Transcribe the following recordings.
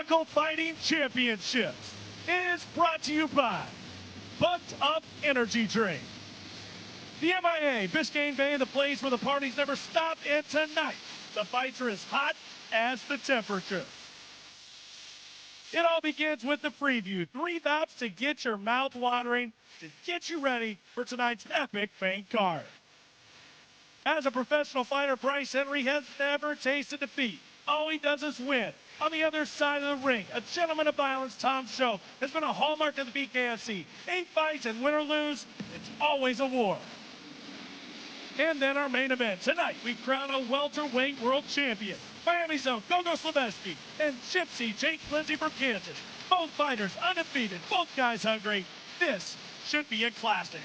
Knuckle Fighting Championship is brought to you by Bucked Up Energy Drink. The MIA, Biscayne Bay, the place where the parties never stop, and tonight, the fights are as hot as the temperature. It all begins with the preview. 3 bouts to get your mouth watering, to get you ready for tonight's epic main card. As a professional fighter, Bryce Henry has never tasted defeat. All he does is win. On the other side of the ring, a gentleman of violence, Tom Show, has been a hallmark of the BKFC. 8 fights, and win or lose, it's always a war. And then our main event. Tonight, we crown a welterweight world champion. Miami's own Gogo Slaveski and Gypsy Jake Lindsay from Kansas. Both fighters undefeated, both guys hungry. This should be a classic.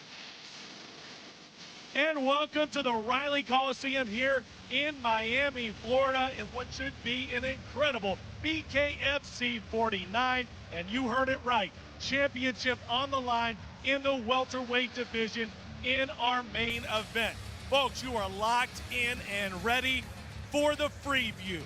And welcome to the Riley Coliseum here in Miami, Florida, in what should be an incredible BKFC 49. And you heard it right, championship on the line in the welterweight division in our main event. Folks, you are locked in and ready for the preview.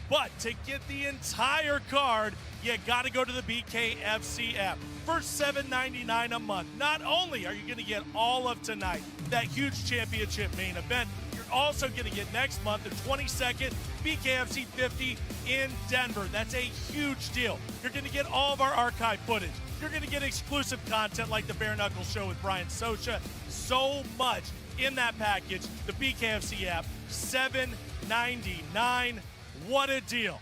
But to get the entire card, you got to go to the BKFC app for $7.99 a month. Not only are you going to get all of tonight, that huge championship main event, you're also going to get next month, the 22nd, BKFC 50 in Denver. That's a huge deal. You're going to get all of our archive footage. You're going to get exclusive content like the Bare Knuckle Show with Brian Socha. So much in that package. The BKFC app, $7.99. What a deal.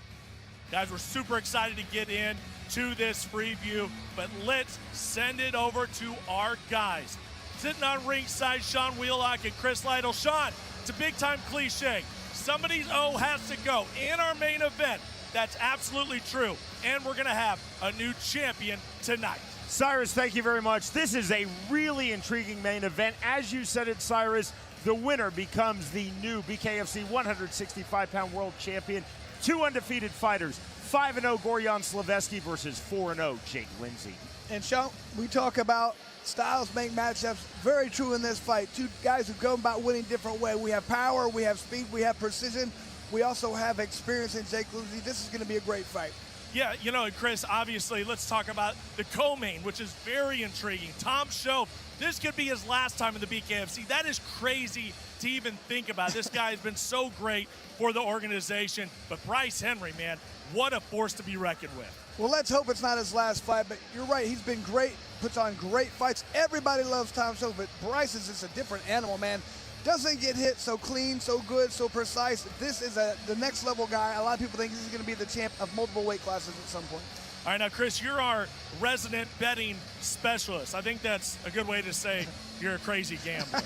Guys, we're super excited to get in to this preview, but let's send it over to our guys. Sitting on ringside, Sean Wheelock and Chris Lytle. Sean, it's a big-time cliche. Somebody's O has to go in our main event. That's absolutely true, and we're going to have a new champion tonight. Cyrus, thank you very much. This is a really intriguing main event. As you said it, Cyrus, the winner becomes the new BKFC 165-pound world champion. 2 undefeated fighters, 5-0 Gorjan Slaveski versus 4-0 Jake Lindsay. And Sean, we talk about styles make matchups. Very true in this fight. 2 guys who go about winning different way. We have power, we have speed, we have precision. We also have experience in Jake Lindsay. This is going to be a great fight. Yeah, you know, Chris, obviously, let's talk about the co-main, which is very intriguing. Tom Show, this could be his last time in the BKFC. That is crazy to even think about. This guy has been so great for the organization. But Bryce Henry, man, what a force to be reckoned with. Well, let's hope it's not his last fight, but you're right. He's been great, puts on great fights. Everybody loves Tom Show, but Bryce is just a different animal, man. Doesn't get hit so clean, so good, so precise. This is the next level guy. A lot of people think he's going to be the champ of multiple weight classes at some point. All right, now, Chris, you're our resident betting specialist. I think that's a good way to say you're a crazy gambler.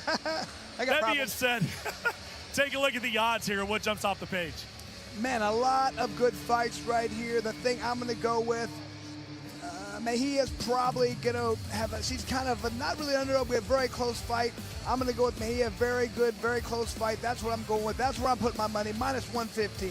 That being said, take a look at the odds here. What jumps off the page? Man, a lot of good fights right here. The thing I'm going to go with, Mejia's probably going to have she's kind of not really underdog, but a very close fight. I'm going to go with Mejia. Very good, very close fight. That's what I'm going with. That's where I'm putting my money, minus 115.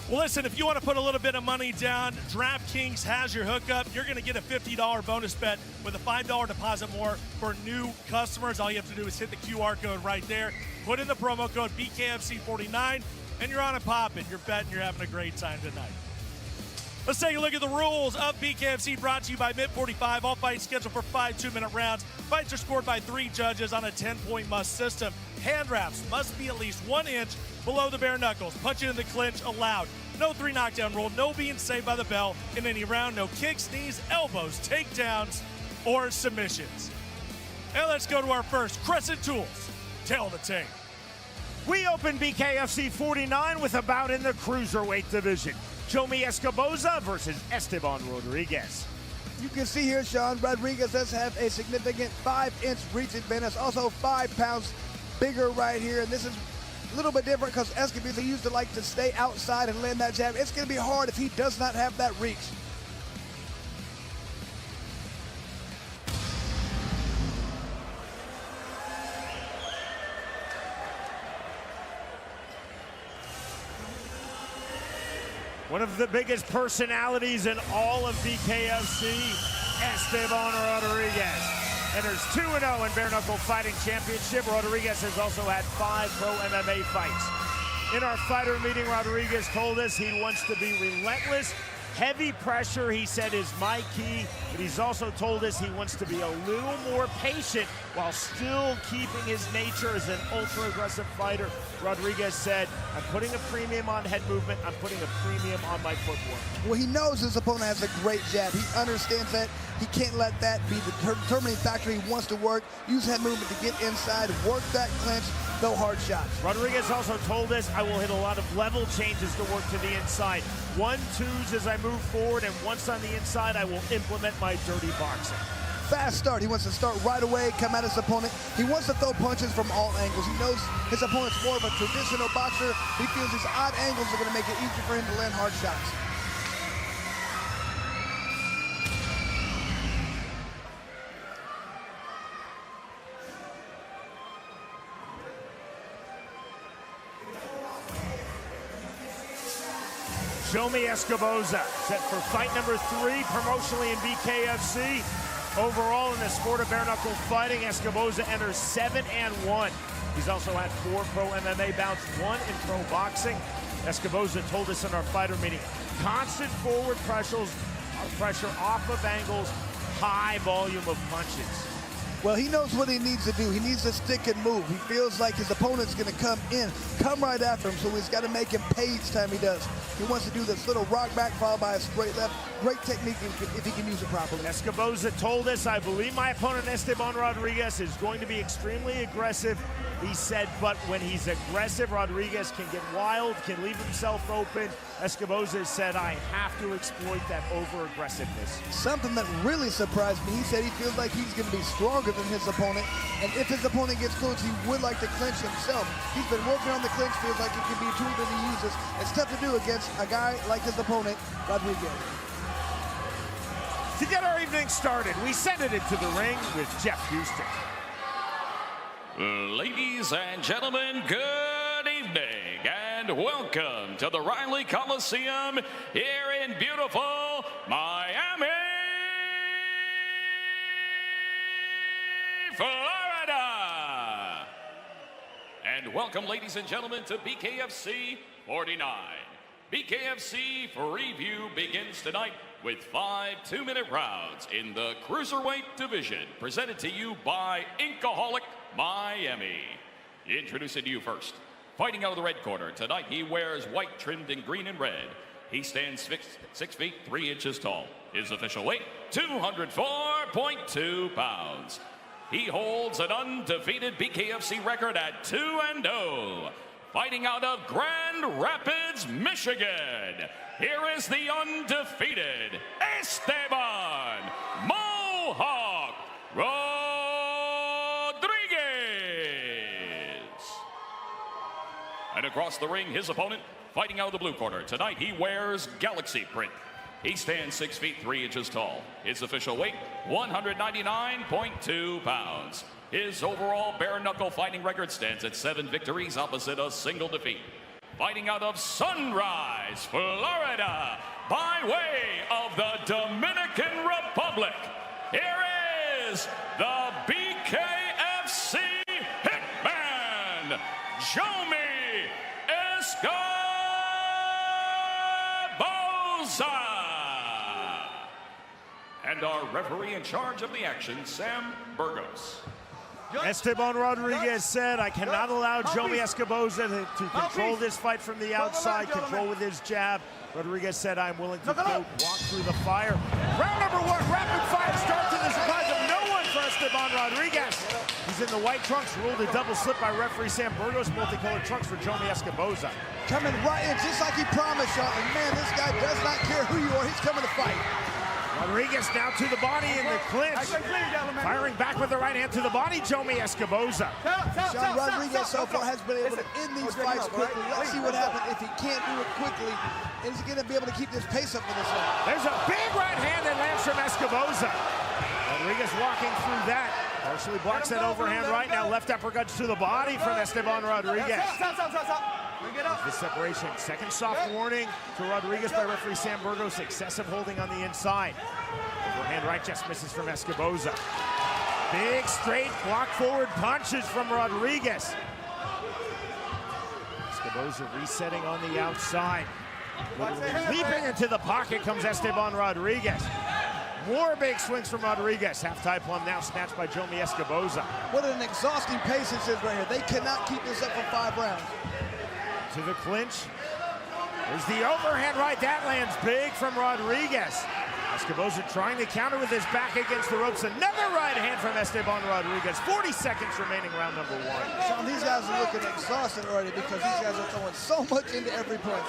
Well, listen, if you want to put a little bit of money down, DraftKings has your hookup. You're going to get a $50 bonus bet with a $5 deposit more for new customers. All you have to do is hit the QR code right there, put in the promo code BKFC49, and you're on and popping. You're betting, you're having a great time tonight. Let's take a look at the rules of BKFC, brought to you by Mid45. All fights scheduled for 5 2-minute rounds. Fights are scored by 3 judges on a 10-point must system. Hand wraps must be at least 1 inch below the bare knuckles. Punching in the clinch allowed. No 3 knockdown rule. No being saved by the bell in any round. No kicks, knees, elbows, takedowns, or submissions. And let's go to our first Crescent Tools Tail of the Tape. We open BKFC 49 with a bout in the cruiserweight division. Jomi Escoboza versus Esteban Rodriguez. You can see here, Sean, Rodriguez does have a significant 5-inch reach advantage, also 5 pounds bigger right here. And this is a little bit different because Escoboza used to like to stay outside and land that jab. It's going to be hard if he does not have that reach. One of the biggest personalities in all of BKFC, Esteban Rodriguez. Enters 2-0 in Bare Knuckle Fighting Championship. Rodriguez has also had 5 pro MMA fights. In our fighter meeting, Rodriguez told us he wants to be relentless, Heavy pressure, he said, is my key, but he's also told us he wants to be a little more patient while still keeping his nature as an ultra-aggressive fighter. Rodriguez said, I'm putting a premium on head movement, I'm putting a premium on my footwork. Well, he knows his opponent has a great jab. He understands that. He can't let that be the determining factor. He wants to work, use head movement to get inside, work that clinch, no hard shots. Rodriguez also told us, I will hit a lot of level changes to work to the inside. 1-2s as I move forward, and once on the inside, I will implement my dirty boxing. Fast start. He wants to start right away, come at his opponent. He wants to throw punches from all angles. He knows his opponent's more of a traditional boxer. He feels these odd angles are going to make it easier for him to land hard shots. Jomi Escoboza set for fight number 3 promotionally in BKFC. Overall in the sport of bare knuckle fighting, Escoboza enters 7-1. He's also had 4 pro MMA bouts, 1 in pro boxing. Escoboza told us in our fighter meeting, constant forward pressure off of angles, high volume of punches. Well, he knows what he needs to do. He needs to stick and move. He feels like his opponent's going to come right after him, so he's got to make him pay each time he does. He wants to do this little rock back followed by a straight left. Great technique if he can use it properly. Escoboza told us, I believe my opponent Esteban Rodriguez is going to be extremely aggressive. He said, but when he's aggressive, Rodriguez can get wild, can leave himself open. Escoboza said, I have to exploit that over-aggressiveness. Something that really surprised me, he said he feels like he's going to be stronger than his opponent, and if his opponent gets close, he would like to clinch himself. He's been working on the clinch, feels like it can be a tool that he uses. It's tough to do against a guy like his opponent, Rodriguez. To get our evening started, we send it into the ring with Jeff Houston. Ladies and gentlemen, good evening and welcome to the Riley Coliseum here in beautiful Miami, Florida. And welcome, ladies and gentlemen, to BKFC 49. BKFC Review begins tonight with 5 2-minute rounds in the Cruiserweight division, presented to you by Inkaholic Miami. Introducing to you first, fighting out of the red corner. Tonight he wears white trimmed in green and red. He stands 6 feet 3 inches tall. His official weight, 204.2 pounds. He holds an undefeated BKFC record at 2-0. Fighting out of Grand Rapids, Michigan, here is the undefeated Esteban Mohawk Rodriguez. And across the ring, his opponent, fighting out of the blue corner. Tonight he wears Galaxy print. He stands 6 feet 3 inches tall. His official weight, 199.2 pounds. His overall bare knuckle fighting record stands at 7 victories opposite a single defeat. Fighting out of Sunrise, Florida, by way of the Dominican Republic, here is the BKFC Hitman, Jomi Escoboza. And our referee in charge of the action, Sam Burgos. Esteban Rodriguez said, I cannot allow Jomi Escoboza to control this fight from the outside, control with his jab. Rodriguez said, I'm willing to walk through the fire. Round number 1, rapid fire start to the surprise of no one for Esteban Rodriguez. He's in the white trunks, ruled a double slip by referee Sam Burgos, multicolored trunks for Jomi Escoboza. Coming right in, just like he promised y'all, and man, this guy does not care who you are, he's coming to fight. Rodriguez now to the body in the clinch. Firing back with the right hand to the body, Jomi Escoboza. Sean Rodriguez so far has been able to end these fights quickly. Let's see what happens if he can't do it quickly. Is he going to be able to keep this pace up for this one? There's a big right hand that lands from Escoboza. Rodriguez walking through that. Partially blocks that overhand right. Now left uppercuts to the body from Esteban Rodriguez. The separation. Second soft warning to Rodriguez by referee Sam Burgos. Excessive holding on the inside. Overhand right just misses from Escoboza. Big straight block forward punches from Rodriguez. Escoboza resetting on the outside. Leaping into the pocket comes Esteban Rodriguez. More big swings from Rodriguez. Half-tie plum now snatched by Jomi Escoboza. What an exhausting pace this is right here. They cannot keep this up for 5 rounds. To the clinch. There's the overhand right. That lands big from Rodriguez. Escoboza trying to counter with his back against the ropes. Another right hand from Esteban Rodriguez. 40 seconds remaining, round number 1. Sean, these guys are looking exhausted already because these guys are throwing so much into every punch.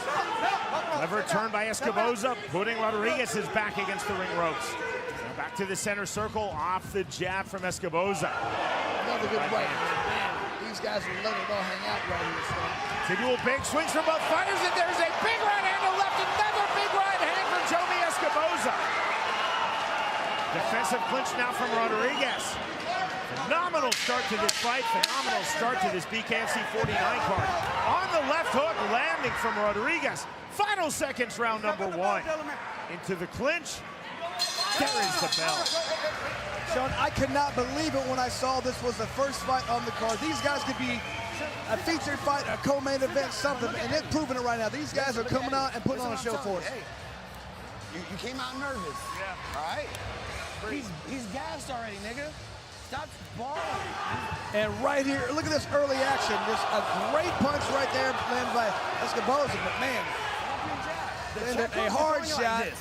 Clever turn by Escoboza, putting Rodriguez's back against the ring ropes. Now back to the center circle, off the jab from Escoboza. Another good right hand. These guys are letting it all hang out right here, Sean. Continual big swings from both fighters, and there's a big right hand to left. Another big right hand from Jomi Escoboza. Defensive clinch now from Rodriguez. Phenomenal start to this fight. Phenomenal start to this BKFC 49 card. On the left hook, landing from Rodriguez. Final seconds, round number 1. Into the clinch. There is the bell. Sean, I could not believe it when I saw this was the first fight on the card. These guys could be a featured fight, a co-main event, something, and they're proving it right now. These guys are coming out and putting on a show for us. Hey, you came out nervous. Yeah. All right? He's gassed already, nigga. Stop balling. And right here, look at this early action. Just a great punch right there landed by Escoboza, but man, landed a hard shot. Like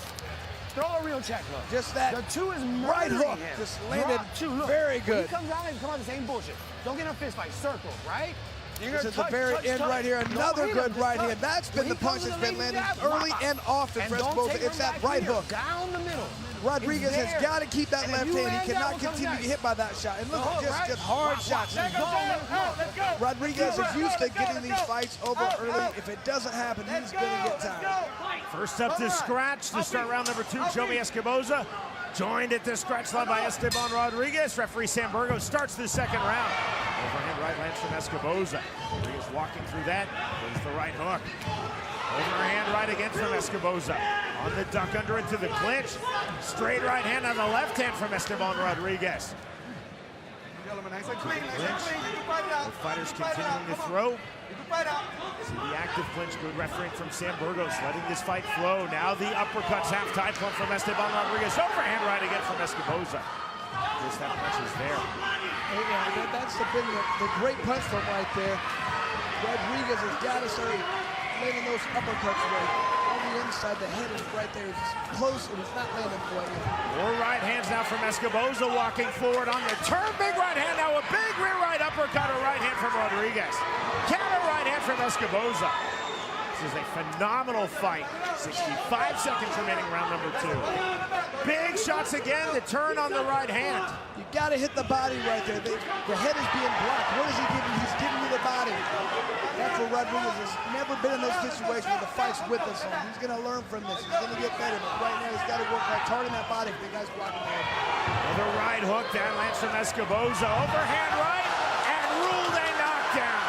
throw a real check hook. Just that the 2 is right hook him. just landed Drop 2. Look, very good. He comes out and come out the same bullshit. Don't get in a fist fight. Circle, right? This is the very end right here. Another good right hand. That's been the punch that's been landing early and often for Escoboza. It's that right hook. Down the middle. Rodriguez has got to keep that left hand. He cannot continue to get hit by that shot. And look at just hard shots. Rodriguez is used to getting these fights over early. If it doesn't happen, he's going to get tired. First up to scratch to start round number 2, Jomi Escoboza. Joined at the scratch line by Esteban Rodriguez. Referee Sam Burgos starts the second round. Overhand right lands from Escoboza. Rodriguez walking through that. There's the right hook. Overhand right again from Escoboza. On the duck under into the clinch. Straight right hand on the left hand from Esteban Rodriguez. Clinch. Both fighters continuing to throw. See the active clinch, good refereeing from Sam Burgos, letting this fight flow. Now the uppercuts, half-tie plump from Esteban Rodriguez. Overhand right again from Escoboza. Yes, that punch is there. Yeah, that's been the great punch from right there. Rodriguez has got to start landing those uppercuts right on the inside. The head is right there. It's close, and it's not landing quite yet. More right hands now from Escoboza, walking forward on the turn. Big right hand, now a big rear right uppercut, a right hand from Rodriguez. Counter right hand from Escoboza. This is a phenomenal fight. 65 seconds remaining, round number 2. Big shots again, the turn on the right hand. You got to hit the body right there. The head is being blocked. What is he giving? He's giving you the body. That's where Rodriguez has never been in those situations where the fight's with us on. He's going to learn from this. He's going to get better. But right now, he's got to work like targeting that body if the guy's blocking the head. Another right hook, that lands from Escoboza. Overhand right, and ruled a knockdown.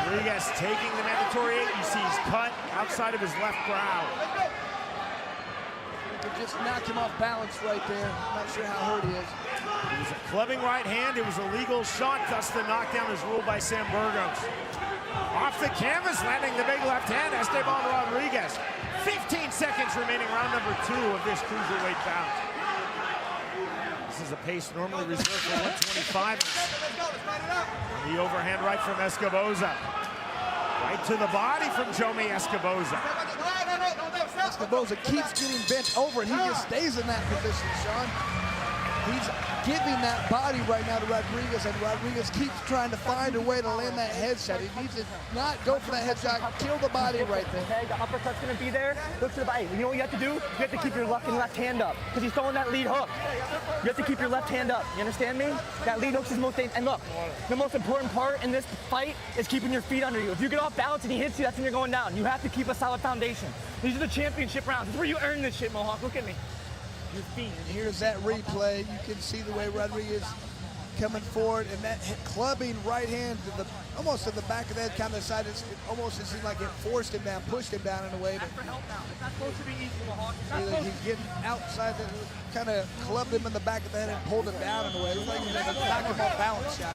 Rodriguez taking the mandatory 8. You see he's cut outside of his left brow. It just knocked him off balance right there. I'm not sure how hurt he is. It was a clubbing right hand. It was a legal shot. Thus the knockdown is ruled by Sam Burgos. Off the canvas, landing the big left hand, Esteban Rodriguez. 15 seconds remaining, round number 2 of this cruiserweight bout. This is a pace normally reserved for 125. The overhand right from Escoboza. Right to the body from Jomi Escoboza. Escoboza keeps getting bent over, and he just stays in that position, Sean. He's giving that body right now to Rodriguez, and Rodriguez keeps trying to find a way to land that headshot. He needs to not go for that headshot, kill the body right there. Okay, the uppercut's gonna be there. Look to the body. You know what you have to do? You have to keep your left and left hand up, because he's throwing that lead hook. You have to keep your left hand up. You understand me? That lead hook's his most dangerous. And look, the most important part in this fight is keeping your feet under you. If you get off balance and he hits you, that's when you're going down. You have to keep a solid foundation. These are the championship rounds. This is where you earn this shit, Mohawk. Look at me. Your feet. And here's that replay. You can see the way Rodriguez coming forward, and that clubbing right hand to the almost to the back of the head, kind of decided it almost seemed like it forced him down, pushed him down in a way. That's for help now. It's not supposed to be easy, Mohawk. He's getting outside, kind of clubbed him in the back of the head and pulled him down in a way. It was like he was knocked him off balance shot.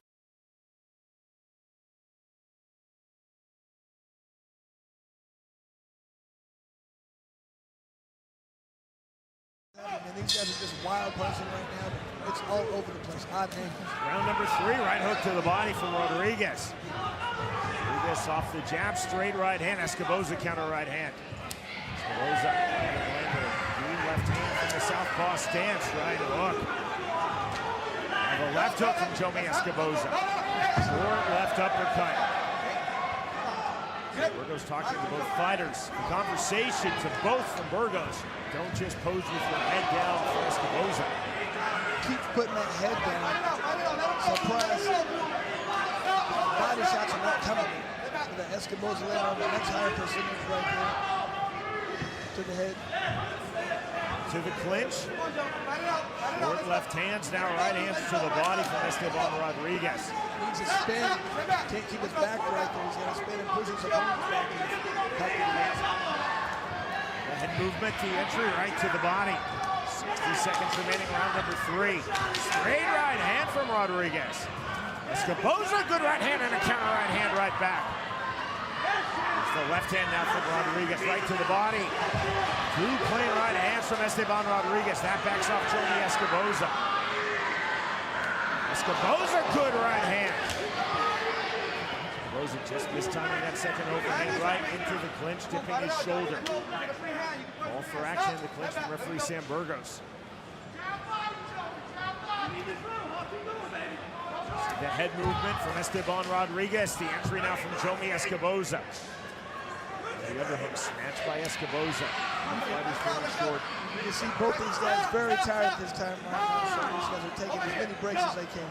And these guys are just wild punching right now. It's all over the place. Odd angles. Round number 3, right hook to the body from Rodriguez. Rodriguez off the jab, straight right hand. Escoboza counter right hand. Escoboza green left hand from the southpaw stance, right hook. And a left hook from Jomi Escoboza. Short left uppercut. Burgos talking to both fighters. The conversation to both from Burgos. Don't just pose with your head down for Escoboza. Keep putting that head down. Surprise. Body shots are not coming. So the Escoboza laying on the much higher percentage right there. To the head. To the clinch. Short left hands, now right hands to the body from Esteban Rodriguez. Needs to spin. Can't keep his back right there. He's going to spin and push his opponent's back. The head movement, the entry right to the body. 60 seconds remaining, round number 3. Straight right hand from Rodriguez. Escoboza, good right hand and a counter right hand right back. It's the left hand now from Rodriguez, right to the body. 2 clean right hands from Esteban Rodriguez. That backs off Jomi Escoboza. Escoboza, good right hand. Escoboza just mistiming that second overhand right into the clinch, dipping his shoulder. All for action in the clinch from referee Sam Burgos. The head movement from Esteban Rodriguez. The entry now from Jomi Escoboza. The underhook snatched by Escoboza. Fighters falling short. You can see both these guys very tired this time right now. So these guys are taking as many breaks as they can.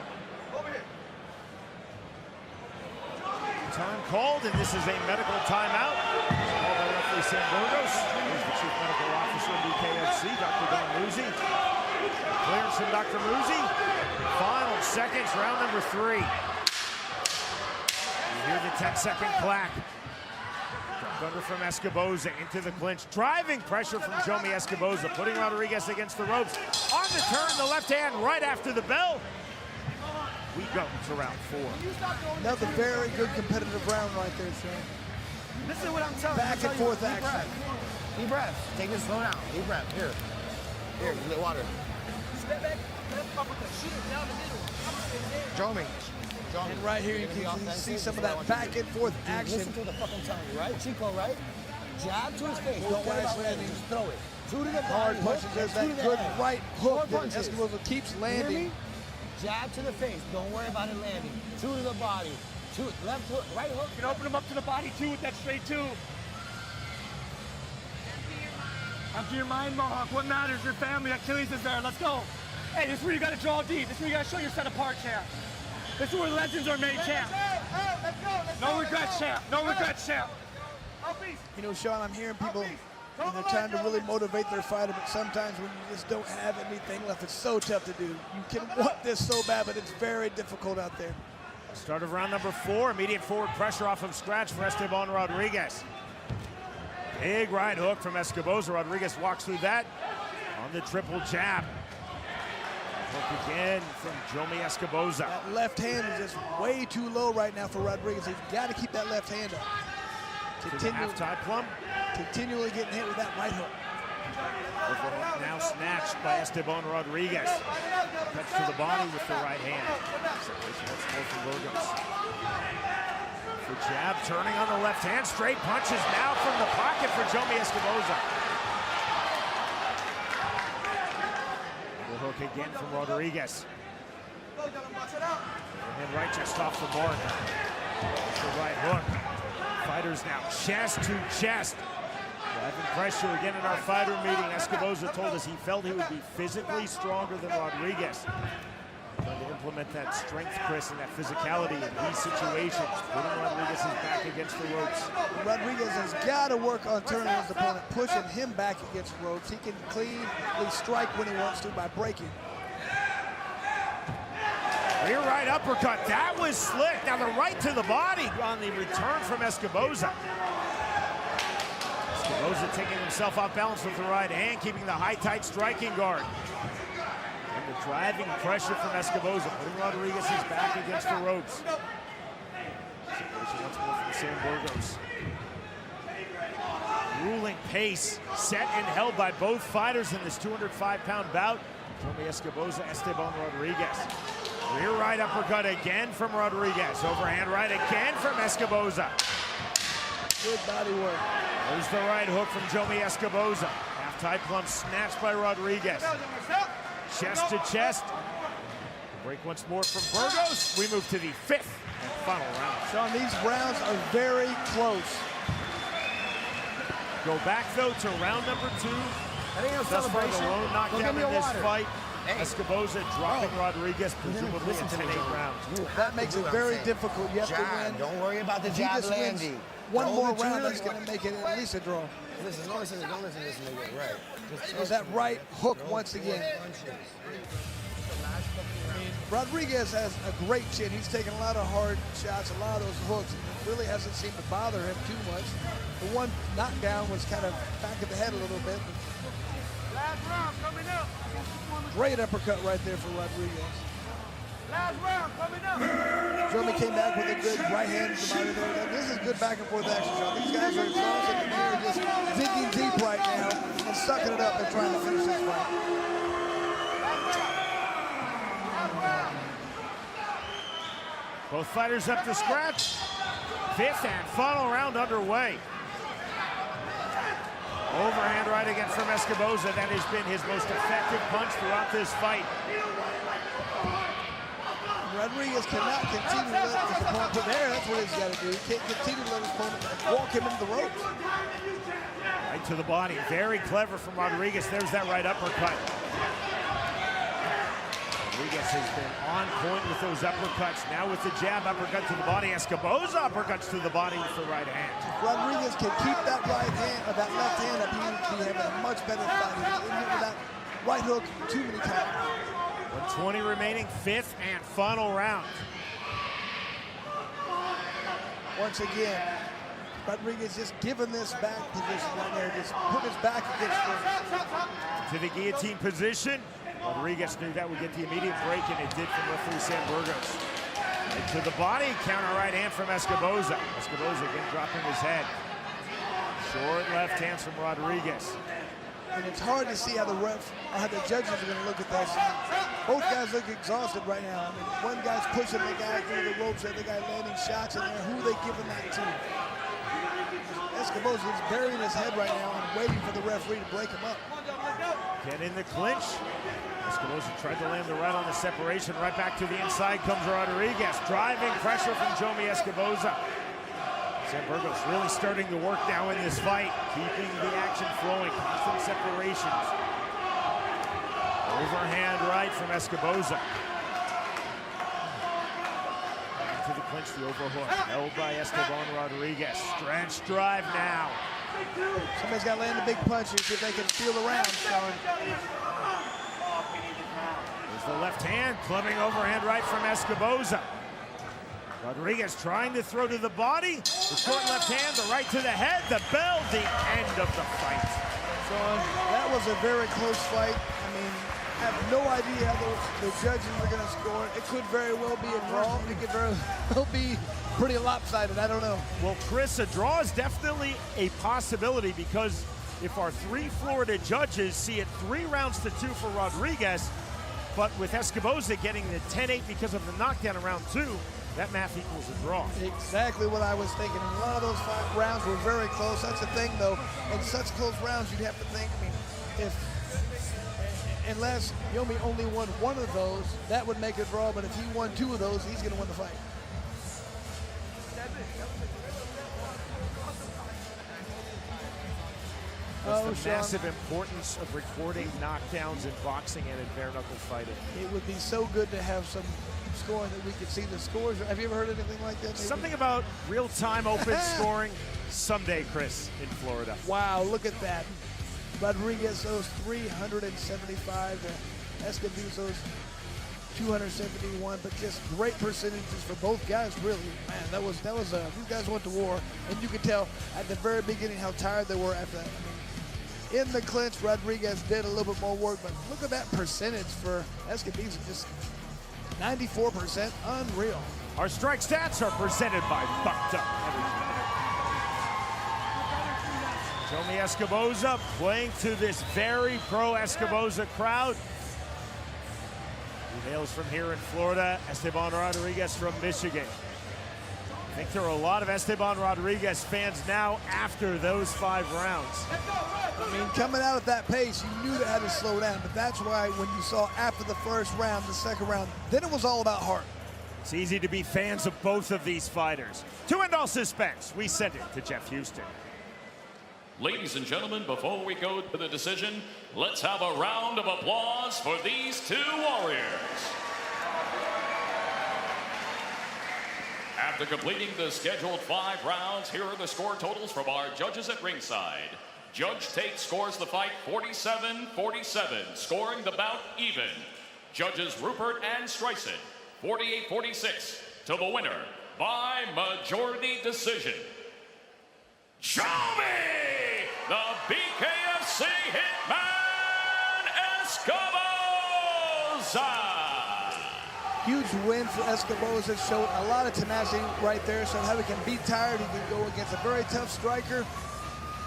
Time called, and this is a medical timeout. Called by referee Sam Burgos. Here's the Chief Medical Officer of BKFC, Dr. Don Muzzi. Clearance from Dr. Muzzi. Final seconds, round number 3. You hear the 10-second clack. Under from Escoboza into the clinch. Driving pressure from Jomi Escoboza, putting Rodriguez against the ropes. On the turn, the left hand right after the bell. We go to round 4. Another very good competitive round right there, Shane. This is what I'm telling you. Back and forth action. Deep breath. Take this, slow down. Deep breath. Here, you get water. Step back. Shoot it down the middle. Jomi. And right here you can see some of that back and forth action. Listen to the fucking telling you, right? Chico, right? Jab to his face. Don't worry about landing. Just throw it. 2 to the body. Hard punches. There's that good right hook that Escoboza keeps landing. Jab to the face. Don't worry about it landing. 2 to the body. 2 left hook, right hook. You can open him up to the body too with that straight 2. Empty your mind, Mohawk. What matters? Your family. Achilles is there. Let's go. Hey, this is where you got to draw deep. This is where you got to show your set apart, champ. This is where legends are made, champ. No regrets, champ. No regrets, champ. You know, Sean, I'm hearing people, and they're trying to really motivate their fighter, but sometimes when you just don't have anything left, it's so tough to do. You can want this so bad, but it's very difficult out there. Start of round number 4. Immediate forward pressure off of scratch for Esteban Rodriguez. Big right hook from Escoboza. Rodriguez walks through that on the triple jab. Hook again from Jomi Escoboza. That left hand is just way too low right now for Rodriguez. He's got to keep that left hand up. Continually getting hit with that right hook. Overhook now snatched by Esteban Rodriguez. Touch to the body with the right hand. That's more for Burgos. The jab turning on the left hand. Straight punches now from the pocket for Jomi Escoboza. Hook again from Rodriguez. And right just off the mark. The right hook. Fighters now chest to chest. Driving pressure again in our fighter meeting. Escoboza told us he felt he would be physically stronger than Rodriguez. Trying to implement that strength, Chris, and that physicality in these situations. Putting Rodriguez's back against the ropes. Rodriguez has got to work on turning his opponent, pushing him back against the ropes. He can cleanly strike when he wants to by breaking. Rear right uppercut. That was slick. Now the right to the body on the return from Escoboza. Escoboza taking himself off balance with the right hand, keeping the high, tight striking guard. And the driving pressure from Escoboza, putting Rodriguez's back against the ropes. Situation once more from Sam Burgos. Ruling pace set and held by both fighters in this 205-pound bout. Tommy Escoboza, Esteban Rodriguez. Rear right uppercut again from Rodriguez. Overhand right again from Escoboza. Good body work. There's the right hook from Jomi Escoboza. Half-tie plunge snatched by Rodriguez. Chest to chest. Break once more from Burgos. We move to the 5th and final round. Sean, these rounds are very close. Go back, though, to round number 2. I think it's Thus far, the celebration. lone Go knockdown get me in a this water. fight. Hey. Escoboza dropping Rodriguez, presumably in Listen to me. 10-8 rounds. That makes it very difficult. You have to Jab. win. Don't worry about the If he jab just wins landing. one Don't more listen round, to that's this. going to make it at least a draw. Listen, don't listen to this nigga. Right. Just There's that right hook once again. Rodriguez has a great chin. He's taken a lot of hard shots, a lot of those hooks. It really hasn't seemed to bother him too much. The one knockdown was kind of back of the head a little bit. Last round coming up. Great uppercut right there for Rodriguez. Last round coming up. Jomi came back with a good right hand from out of there. This is good back and forth action, Sean. These guys are exhausted and they're just digging deep right now and sucking it up and trying to finish this fight. Both fighters up to scratch. 5th and final round underway. Overhand right again from Escoboza. That has been his most effective punch throughout this fight. Rodriguez cannot continue to let his opponent put there. That's what he's got to do. He can't continue to let his opponent walk him into the ropes. Right to the body. Very clever from Rodriguez. There's that right uppercut. Rodriguez has been on point with those uppercuts. Now with the jab, uppercut to the body. Escoboza uppercuts to the body with the right hand. If Rodriguez can keep that right hand or that left hand up, he would be having a much better fight. He's in here with that right hook too many times. 120 remaining, 5th and final round. Once again, Rodriguez just giving this back position right there, just putting his back against the... To the guillotine position. Rodriguez knew that would get the immediate break, and it did from referee Sam Burgos. Right to the body, counter right hand from Escoboza. Escoboza again dropping his head. Short left hands from Rodriguez. And it's hard to see how the ref, or how the judges are going to look at this. Both guys look exhausted right now. I mean, one guy's pushing the guy through the ropes, the other guy landing shots in there. Who are they giving that to? Escoboza is burying his head right now and waiting for the referee to break him up. Get in the clinch. Escoboza tried to land the right on the separation. Right back to the inside comes Rodriguez. Driving pressure from Jomi Escoboza. Sam Burgos really starting to work now in this fight, keeping the action flowing, constant separations. Overhand right from Escoboza. To the clinch, the overhook, held by Esteban Rodriguez. Stretch drive now. Somebody's got to land the big punch here, see if they can feel the round, Sean. There's the left hand, clubbing overhand right from Escoboza. Rodriguez trying to throw to the body. The short left hand, the right to the head, the bell, the end of the fight. Sean, that was a very close fight. I mean, I have no idea how the judges are going to score. It could very well be a draw. It could very well be pretty lopsided. I don't know. Well, Chris, a draw is definitely a possibility because if our 3 Florida judges see it 3 rounds to 2 for Rodriguez, but with Escoboza getting the 10-8 because of the knockdown in round 2, that math equals a draw. Exactly what I was thinking. And a lot of those 5 rounds were very close. That's the thing, though. In such close rounds, you'd have to think, I mean, unless Yomi only won 1 of those, that would make a draw. But if he won 2 of those, he's going to win the fight. What's the massive importance of recording knockdowns in boxing and in bare knuckle fighting? It would be so good to have some scoring that we could see the scores. Have you ever heard anything like that? Maybe? Something about real-time open scoring someday, Chris, in Florida. Wow, look at that. Rodriguez owes 375 to Escoboza's 271, but just great percentages for both guys, really. Man, that was these guys went to war, and you could tell at the very beginning how tired they were after that. I mean, in the clinch, Rodriguez did a little bit more work, but look at that percentage for Escoboza, just 94%, unreal. Our strike stats are presented by Bucked Up. Jomi Escoboza playing to this very pro Escoboza crowd. He hails from here in Florida. Esteban Rodriguez from Michigan. I think there are a lot of Esteban Rodriguez fans now after those 5 rounds. I mean, coming out at that pace, you knew they had to slow down, but that's why when you saw after the first round, the second round, then it was all about heart. It's easy to be fans of both of these fighters. To end all suspense, we send it to Jeff Houston. Ladies and gentlemen, before we go to the decision, let's have a round of applause for these 2 warriors. After completing the scheduled 5 rounds, here are the score totals from our judges at ringside. Judge Tate scores the fight 47-47, scoring the bout even. Judges Rupert and Streisand 48-46 to the winner by majority decision. Jomi, the BKFC Hitman Escoboza. Huge win for Escoboza, showed a lot of tenacity right there, so how he can be tired, he can go against a very tough striker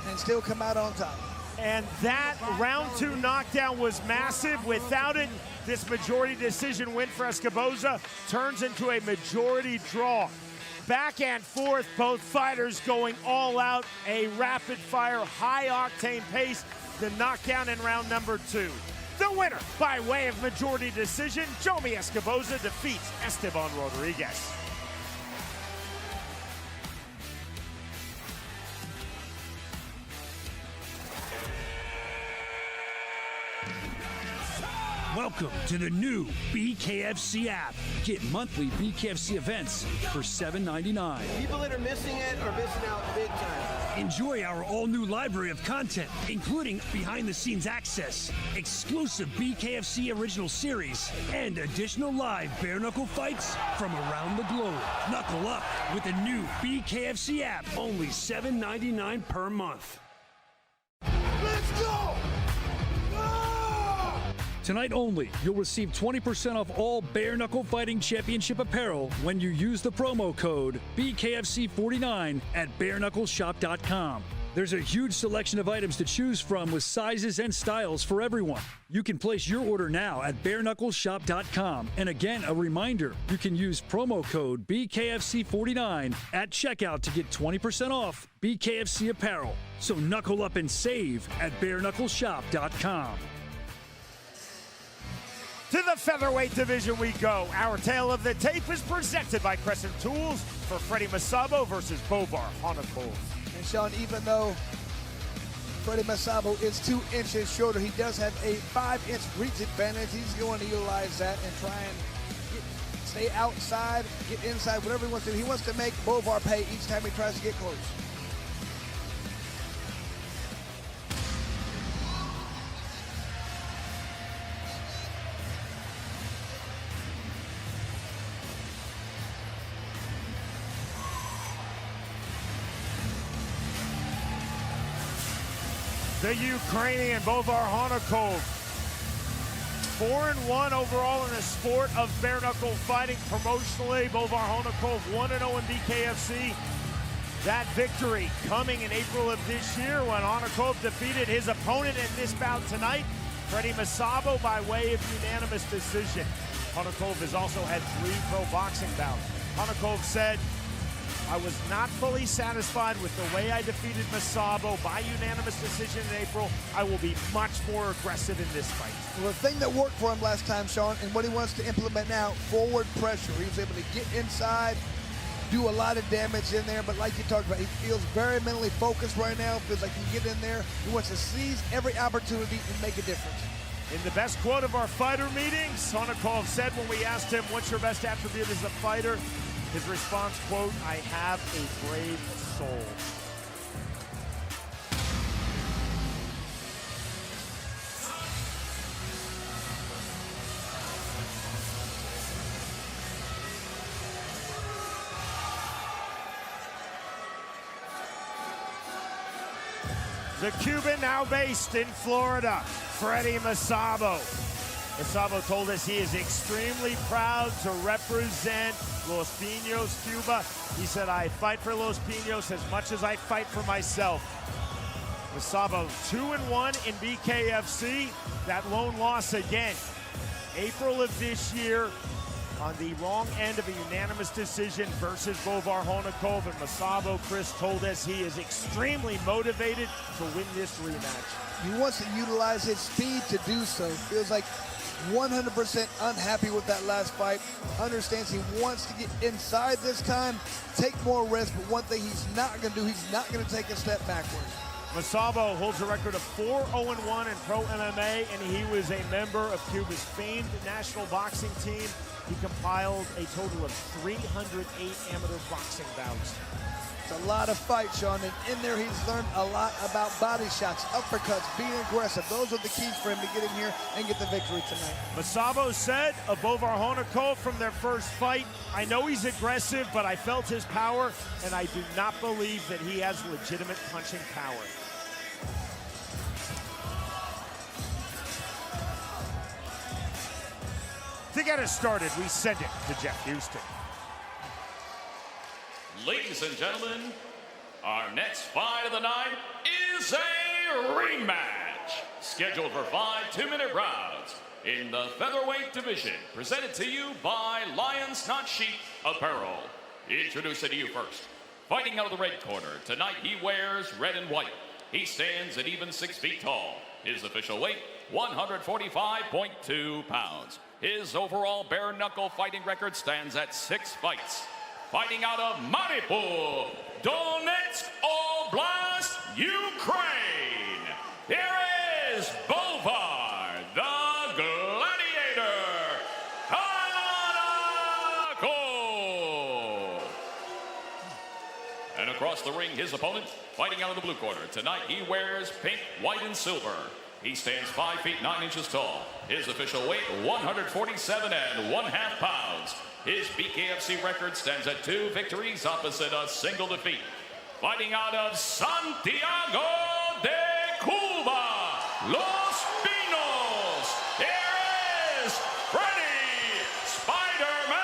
and still come out on top. And that round 2 knockdown was massive. Without it, this majority decision win for Escoboza turns into a majority draw. Back and forth, both fighters going all out, a rapid-fire, high-octane pace. The knockdown in round number 2. The winner, by way of majority decision, Jomi Escoboza defeats Esteban Rodriguez. Welcome to the new BKFC app. Get monthly BKFC events for $7.99. People that are missing it are missing out big time. Enjoy our all-new library of content, including behind-the-scenes access, exclusive BKFC original series, and additional live bare-knuckle fights from around the globe. Knuckle up with the new BKFC app, only $7.99 per month. Let's go! Tonight only, you'll receive 20% off all Bare Knuckle Fighting Championship apparel when you use the promo code BKFC49 at bareknuckleshop.com. There's a huge selection of items to choose from with sizes and styles for everyone. You can place your order now at bareknuckleshop.com. And again, a reminder, you can use promo code BKFC49 at checkout to get 20% off BKFC apparel. So knuckle up and save at bareknuckleshop.com. To the featherweight division we go. Our tale of the tape is presented by Crescent Tools for Freddie Masabo versus Bovar Honakov. And Sean, even though Freddie Masabo is 2 inches shorter, he does have a 5-inch reach advantage. He's going to utilize that and try and stay outside, get inside, whatever he wants to do. He wants to make Bovar pay each time he tries to get close. The Ukrainian Bovar Honakov, 4-1 overall in the sport of bare knuckle fighting promotionally. Bovar Honakov 1-0 in BKFC. That victory coming in April of this year when Honakov defeated his opponent in this bout tonight, Freddie Masabo, by way of unanimous decision. Honakov has also had 3 pro boxing bouts. Honakov said, I was not fully satisfied with the way I defeated Masabo by unanimous decision in April. I will be much more aggressive in this fight. Well, the thing that worked for him last time, Sean, and what he wants to implement now, forward pressure. He was able to get inside, do a lot of damage in there, but like you talked about, he feels very mentally focused right now, feels like he can get in there. He wants to seize every opportunity and make a difference. In the best quote of our fighter meetings, Honakov said when we asked him, what's your best attribute as a fighter? His response, quote, I have a brave soul. The Cuban now based in Florida, Freddie Masabo. Masabo told us he is extremely proud to represent Los Pinos, Cuba. He said, I fight for Los Pinos as much as I fight for myself. Masabo 2-1 in BKFC. That lone loss again, April of this year, on the wrong end of a unanimous decision versus Bovar Honakov. And Masabo, Chris told us he is extremely motivated to win this rematch. He wants to utilize his speed to do so. Feels like 100% unhappy with that last fight. Understands he wants to get inside this time, take more risks, but one thing he's not going to do, he's not going to take a step backwards. Masabo holds a record of 4-0-1 in pro MMA, and he was a member of Cuba's famed national boxing team. He compiled a total of 308 amateur boxing bouts. It's a lot of fights, Sean, and in there he's learned a lot about body shots, uppercuts, being aggressive. Those are the keys for him to get in here and get the victory tonight. Masabo said of Bovar Honakov from their first fight, "I know he's aggressive, but I felt his power, and I do not believe that he has legitimate punching power." To get us started, we send it to Jeff Houston. Ladies and gentlemen, our next fight of the night is a rematch. Scheduled for 5 two-minute rounds in the featherweight division. Presented to you by Lion's Not Sheep Apparel. Introducing to you first. Fighting out of the red corner, tonight he wears red and white. He stands at even 6 feet tall. His official weight, 145.2 pounds. His overall bare-knuckle fighting record stands at 6 fights. Fighting out of Manipur, Donetsk Oblast, Ukraine. Here is Bovar, the Gladiator, Honakov. And across the ring, his opponent, fighting out of the blue corner. Tonight, he wears pink, white, and silver. He stands 5 feet 9 inches tall. His official weight, 147.5 pounds. His BKFC record stands at 2 victories opposite a single defeat. Fighting out of Santiago de Cuba, Los Pinos, here is Freddie Spider-Man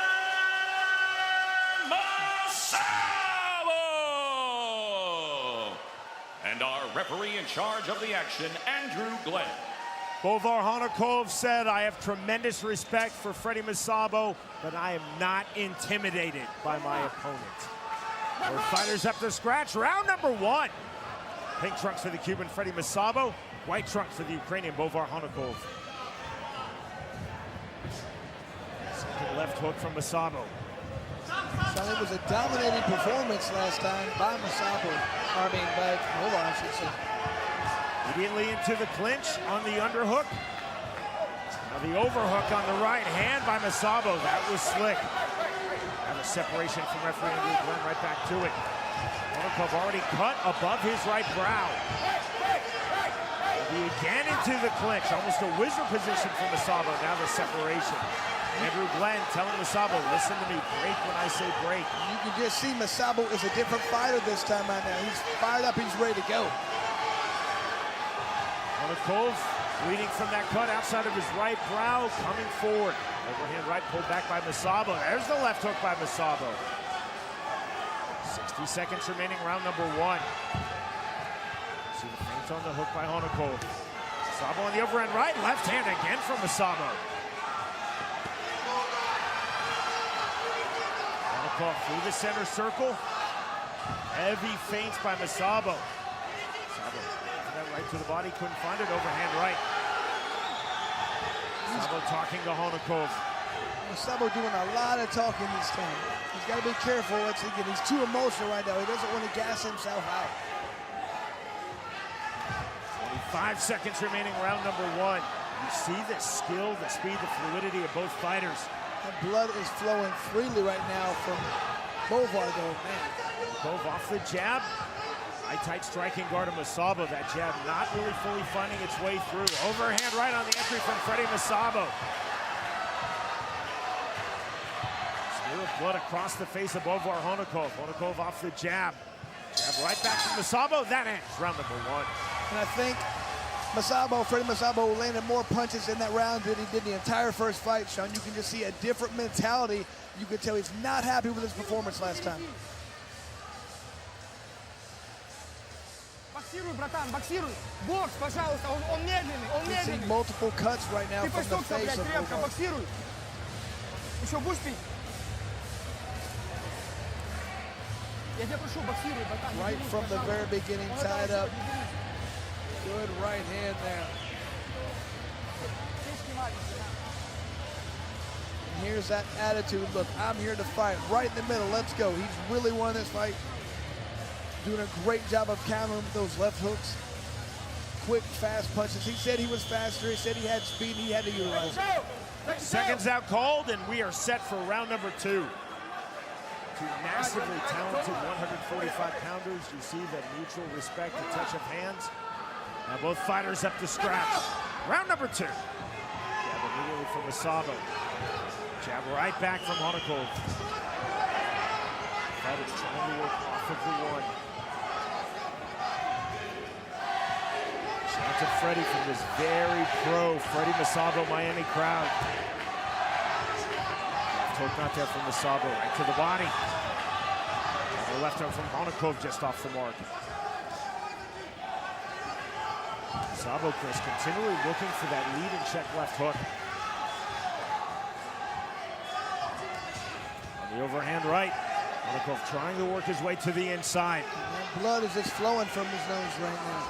Masabo. And our referee in charge of the action, Andrew Glenn. Bovar Honakov said, "I have tremendous respect for Freddie Masabo, but I am not intimidated by my opponent." Both fighters up to scratch. Round number 1. Pink trunks for the Cuban Freddie Masabo, white trunks for the Ukrainian Bovar Honakov. Second left hook from Masabo. So it was a dominating performance last time by Masabo. I mean, by Bovar, I should say. Immediately into the clinch on the underhook. Now the overhook on the right hand by Masabo. That was slick. Now the separation from referee Andrew Glenn, right back to it. Honakov already cut above his right brow. Again into the clinch. Almost a wizard position for Masabo. Now the separation. Andrew Glenn telling Masabo, "Listen to me, break when I say break." You can just see Masabo is a different fighter this time right now. He's fired up, he's ready to go. Honakov leading from that cut outside of his right brow, coming forward. Overhand right pulled back by Masabo. There's the left hook by Masabo. 60 seconds remaining, round number 1. See the feint on the hook by Honakov. Masabo on the overhand right, left hand again from Masabo. Honakov through the center circle. Heavy feints by Masabo. Right to the body, couldn't find it, overhand right. Masabo talking to Honakov. Masabo doing a lot of talking this time. He's got to be careful. He's too emotional right now. He doesn't want to gas himself out. 25 seconds remaining, round number 1. You see the skill, the speed, the fluidity of both fighters. The blood is flowing freely right now from Bovar, though, man. Honakov off the jab. Tight striking guard of Masabo. That jab not really fully finding its way through. Overhand right on the entry from Freddie Masabo. Smear of blood across the face of Bovar Honakov. Honakov off the jab. Jab right back from Masabo. That ends round number 1. And I think Freddie Masabo landed more punches in that round than he did the entire first fight, Sean. You can just see a different mentality. You can tell he's not happy with his performance last time. Боксируй, братан, боксируй. Бокс, пожалуйста, он медленный, он You see медленный. multiple cuts right now Ты from the почтокся, face блядь, of крепко, Fubo. боксируй. Еще будешь пить? Я тебя прошу, боксируй, братан. Right from the very beginning, tied up. Good right hand there. And here's that attitude. Look, I'm here to fight. Right in the middle. Let's go. He's really won this fight. Doing a great job of countering with those left hooks. Quick, fast punches. He said he was faster. He said he had speed. He had to utilize it. Seconds out called, and we are set for round number 2. Two massively talented 145-pounders. You see that mutual respect, a touch of hands. Now both fighters up to scratch. Round number 2. Jab immediately from Masabo. Jab right back from Honakov. Fighters trying to work off of the one. Shout out to Freddie from this very pro Freddie Masabo Miami crowd. Left hook not there from Masabo, right to the body. The left hook from Honakov just off the mark. Masabo, Chris, continually looking for that lead and check left hook. On the overhand right, Honakov trying to work his way to the inside. Blood is just flowing from his nose right now.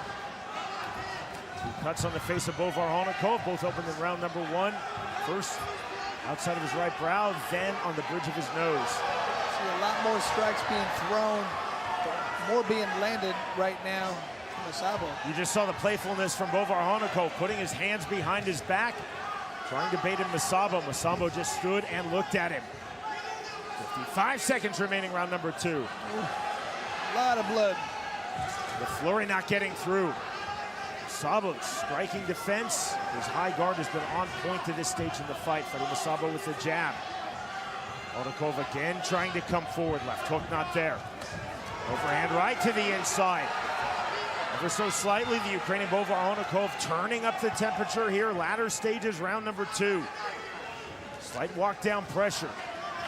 Two cuts on the face of Bovar Honakov, both opened in round number 1. First outside of his right brow, then on the bridge of his nose. See a lot more strikes being thrown, more being landed right now from Masabo. You just saw the playfulness from Bovar Honakov, putting his hands behind his back, trying to bait in Masabo. Masabo just stood and looked at him. 55 seconds remaining, round number 2. A lot of blood. The flurry not getting through. Masabo striking defense. His high guard has been on point to this stage in the fight. Freddie Masabo with the jab. Honakov again trying to come forward. Left hook not there. Overhand right to the inside. Ever so slightly, the Ukrainian Bovar Honakov turning up the temperature here. Latter stages, round number 2. Slight walk down pressure.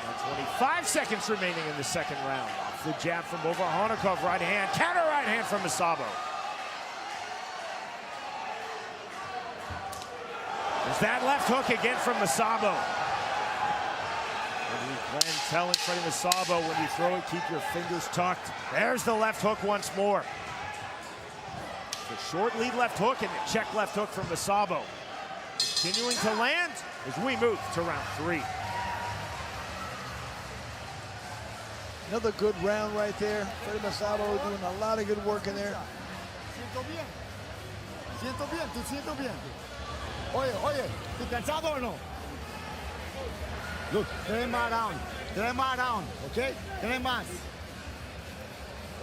Now 25 seconds remaining in the second round. Off the jab from Bovar Honakov, right hand. Counter right hand from Masabo. There's that left hook again from Masabo. Glenn telling Freddie Masabo, when you throw it, keep your fingers tucked. There's the left hook once more. The short lead left hook and the check left hook from Masabo. Continuing to land as we move to round 3. Another good round right there. Freddie Masabo doing a lot of good work in there. Siento bien, tú siento bien. Oye, ¿tú cansado o no? Look, 3 más round, ¿ok? 3 más.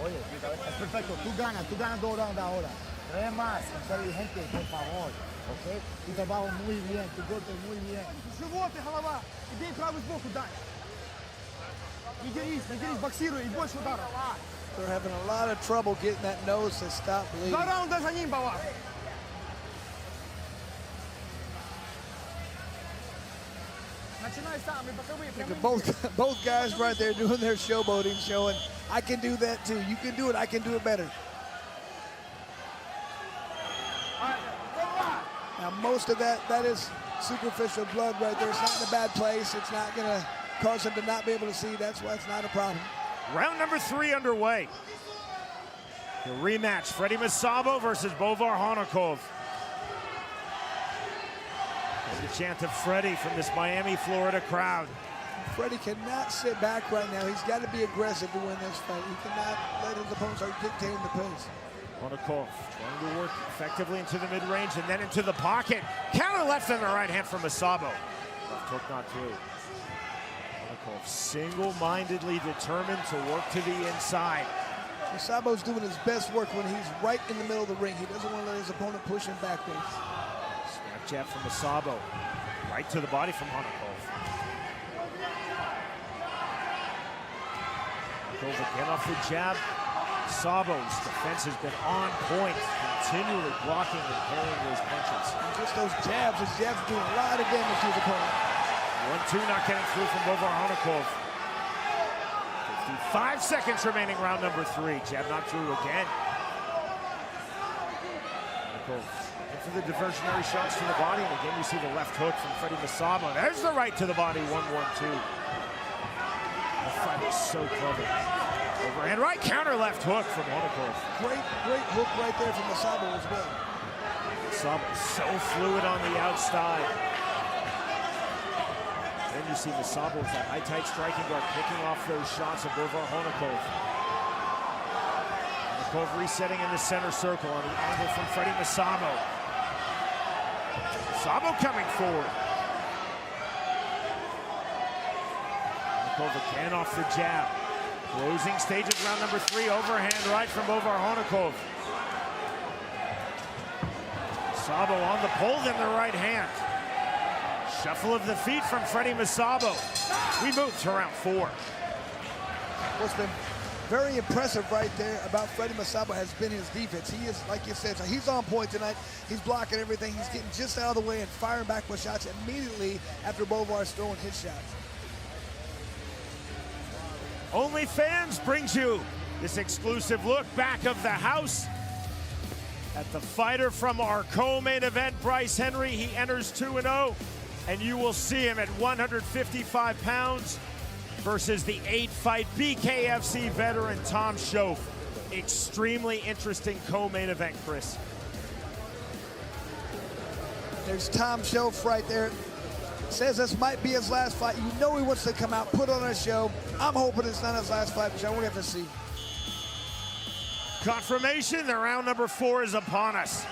Oye, es perfecto, tú ganas 2 rounds ahora. 3 más, inteligente, por favor, ¿ok? Tu trabajo muy bien, tu golpe muy bien. Живот и голова, и бей правый сбоку, дай. Не дерись, боксируй, и больше ударов. They're having a lot of trouble getting that nose to stop bleeding. 2 раунда за ним, Бава. Both guys right there doing their showboating, showing I can do that too. You can do it, I can do it better. Now most of that is superficial blood right there. It's not in a bad place. It's not gonna cause them to not be able to see. That's why it's not a problem. Round number 3 underway. The rematch, Freddie Masabo versus Bovar Honakov. And the chant of Freddie from this Miami, Florida crowd. Freddie cannot sit back right now. He's got to be aggressive to win this fight. He cannot let his opponents start dictating the pace. Honakov trying to work effectively into the mid-range and then into the pocket. Counter left and the right hand from Masabo. Left hook not through. Honakov single-mindedly determined to work to the inside. Masabo's doing his best work when he's right in the middle of the ring. He doesn't want to let his opponent push him backwards. Snap jab from Masabo. Right to the body from Honakov. Honakov again off the jab. Masabo's defense has been on point, continually blocking and parrying those punches. And just those jabs, his jabs are doing a lot of damage to his opponent. 1-2 not getting through from Bovar Honakov. 55 seconds remaining, round number 3. Jab not through again. Monaco. And for the diversionary shots to the body, and again you see the left hook from Freddie Masabo. There's the right to the body, 1-1-2. The fight is so clever. Overhand right, counter left hook from Monaco. Great hook right there from Masabo as well. Masabo so fluid on the outside. Then you see Masabo with that high-tight striking guard picking off those shots of Bovar Honakov. Honakov resetting in the center circle on the angle from Freddie Masabo. Masabo coming forward. Honakov again off the jab. Closing stages round number 3. Overhand right from Bovar Honakov. Masabo on the pole, then the right hand. Shuffle of the feet from Freddie Masabo. We move to round 4. What's been very impressive right there about Freddie Masabo has been his defense. He is, like you said, so he's on point tonight. He's blocking everything. He's getting just out of the way and firing back with shots immediately after Bovar's throwing his shots. OnlyFans brings you this exclusive look back of the house at the fighter from our co-main event, Bryce Henry. He enters 2-0, and you will see him at 155 pounds versus the 8-fight BKFC veteran Tom Schoaf. Extremely interesting co-main event, Chris. There's Tom Schoaf right there. Says this might be his last fight. You know he wants to come out, put on a show. I'm hoping it's not his last fight, but we're going to have to see. Confirmation, the round number 4 is upon us.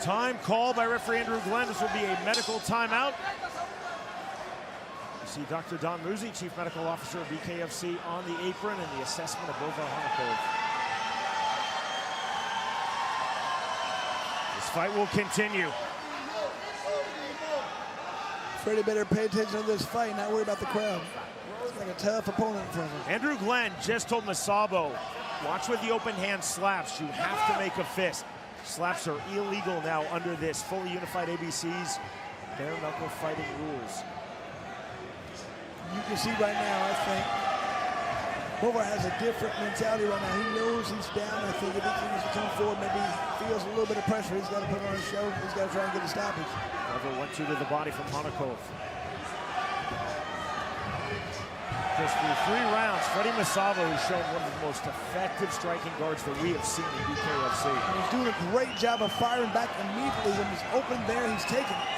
Time called by referee Andrew Glenn. This will be a medical timeout. You see Dr. Don Musi, Chief Medical Officer of BKFC, on the apron and the assessment of Bovar Honakov. This fight will continue. Freddie better pay attention to this fight, not worry about the crowd. It's like a tough opponent in front of him. Andrew Glenn just told Masabo, watch with the open hand slaps. You have to make a fist. Slaps are illegal now under this fully unified ABC's bare knuckle fighting rules. You can see right now, I think, Bovar has a different mentality right now. He knows he's down. I think if he continues to come forward, maybe he feels a little bit of pressure. He's got to put on a show. He's got to try and get a stoppage. Another 1-2 to the body from Honakov. Just through 3 rounds, Freddie Masabo has shown one of the most effective striking guards that we have seen in BKFC. And he's doing a great job of firing back immediately. When he's open there, he's taking it.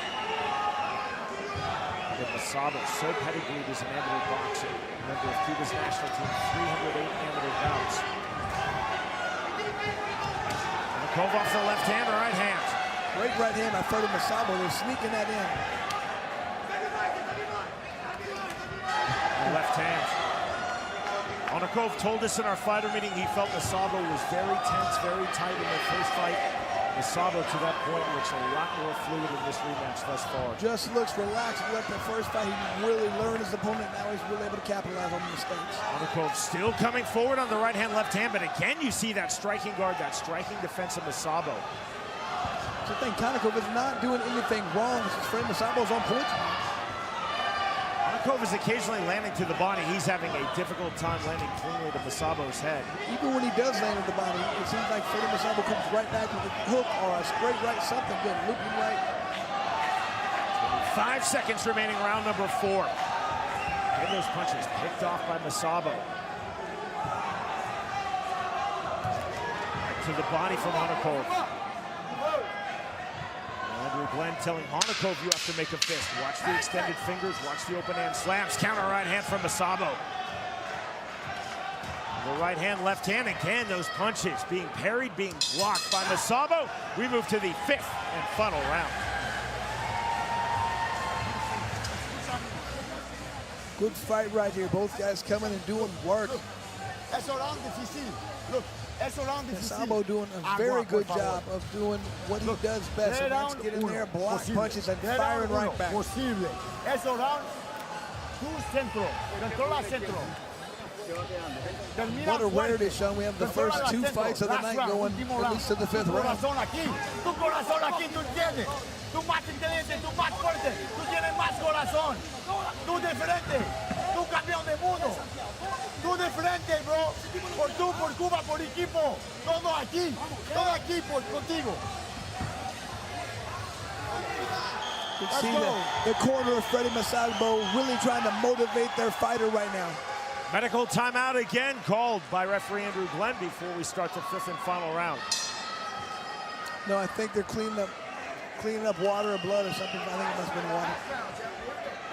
Masabo, so pedigreed as an amateur boxer. Member of Cuba's national team, 308 amateur bouts. Honakov off the left hand, the right hand. Great right hand by Freddie Masabo. They're sneaking that in. The left hand. Honakov told us in our fighter meeting he felt Masabo was very tense, very tight in their first fight. Masabo to that point looks a lot more fluid in this rematch thus far. Just looks relaxed. Like the first fight, he really learned his opponent. Now he's really able to capitalize on the mistakes. Honakov still coming forward on the right hand, left hand, but again you see that striking guard, that striking defense of Masabo. So I think Honakov is not doing anything wrong. Freddie Masabo's on point. Honakov is occasionally landing to the body. He's having a difficult time landing cleanly to Masabo's head. Even when he does land at the body, it seems like Freddie Masabo comes right back with a hook or a straight right, something good, looping right. 5 seconds remaining, round number 4. Get those punches picked off by Masabo. Right to the body from Honakov. Andrew Glenn telling Honakov, you have to make a fist. Watch the extended fingers, watch the open hand slams. Counter right hand from Masabo. The right hand, left hand, again, those punches being parried, being blocked by Masabo. We move to the 5th and final round. Good fight right here. Both guys coming and doing work. Look, eso round difícil. Masabo doing a very good job of doing what he does best. And that's get in there, block punches, and firing right back. Posible. Eso round, tu centro. Controla centro. What a rarity, Sean. We have the first 2 fights of the night going at least to the 5th round. Tu corazón aquí, tú tienes. Tú más inteligente, tú más fuerte. Tú tienes más corazón. Tú diferente. Tú campeón del mundo. Tú de frente, bro. Por tú, por Cuba, por equipo. Todo aquí contigo. You can see the corner of Freddie Masalbo really trying to motivate their fighter right now. Medical timeout again called by referee Andrew Glenn before we start the 5th and final round. No, I think they're cleaning up water or blood or something. I think it must have been water.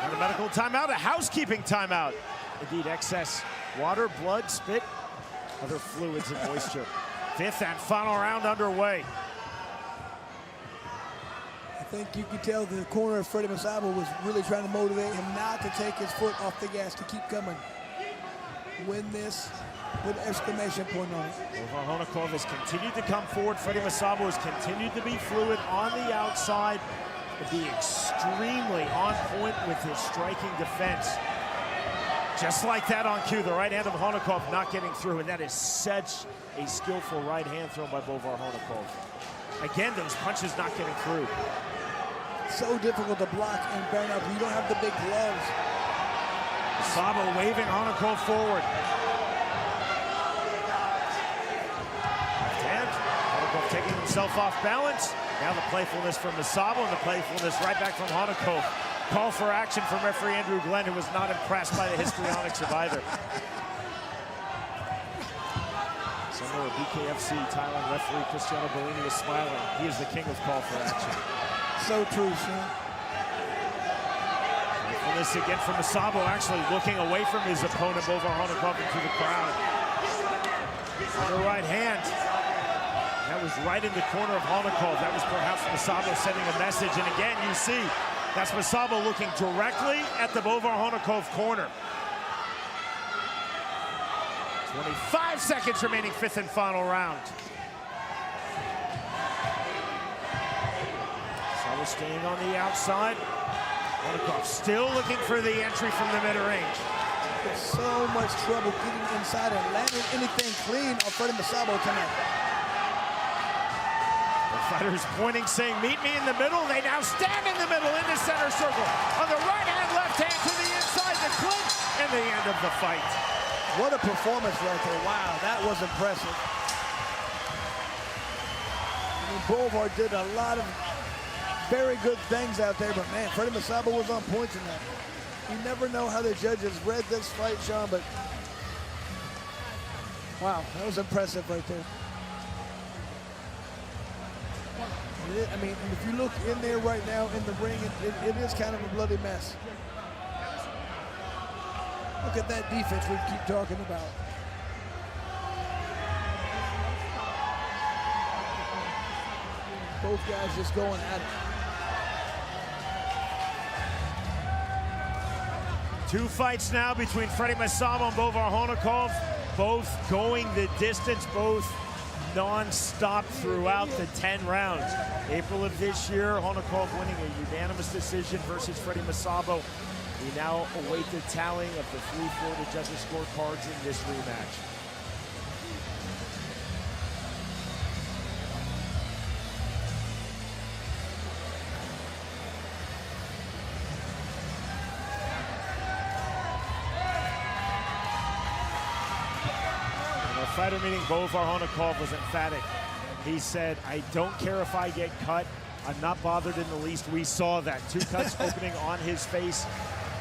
And the medical timeout, a housekeeping timeout. Indeed, excess water, blood, spit, other fluids and moisture. 5th and final round underway. I think you can tell the corner of Freddie Masalbo was really trying to motivate him not to take his foot off the gas, to keep coming. Win this with an exclamation point on it. Honikov has continued to come forward. Freddie Masalbo has continued to be fluid on the outside, to be extremely on point with his striking defense. Just like that on cue, the right hand of Honikov not getting through, and that is such a skillful right hand thrown by Bovar Honikov. Again, those punches not getting through. So difficult to block and burn up. You don't have the big gloves. Sabo waving Honikov forward. And Honikov taking himself off balance. Now the playfulness from Sabo and the playfulness right back from Honikov. Call for action from referee Andrew Glenn, who was not impressed by the histrionics of either. Somewhere BKFC Thailand referee Cristiano Bellini is smiling. He is the king of call for action. So true, Sean. And this again from Sabo, actually looking away from his opponent, Bovar Honikov, into the crowd. On the right hand. That was right in the corner of Honikov. That was perhaps Sabo sending a message. And again, you see, that's Sabo looking directly at the Bovar Honikov corner. 25 seconds remaining, 5th and final round. Sabo staying on the outside. Honikov still looking for the entry from the mid-range. There's so much trouble getting inside and landing anything clean on Freddie Masalbo tonight. The fighters pointing, saying, meet me in the middle. They now stand in the middle in the center circle. On the right hand, left hand to the inside, the clinch, and the end of the fight. What a performance right there. Wow, that was impressive. I mean, Bovar did a lot of very good things out there, but man, Freddie Masalbo was on point tonight. You never know how the judges read this fight, Sean, but wow, that was impressive right there. I mean, if you look in there right now in the ring, it is kind of a bloody mess. Look at that defense we keep talking about. Both guys just going at it. Two fights now between Freddie Masalbo and Bovar Honikov, both going the distance, both non-stop throughout the 10 rounds. April of this year, Honikov winning a unanimous decision versus Freddie Masalbo. We now await the tallying of the 3 Florida judges' scorecards in this rematch. Fighter meeting, Bovar Honikov was emphatic. He said, I don't care if I get cut. I'm not bothered in the least. We saw that. 2 cuts opening on his face,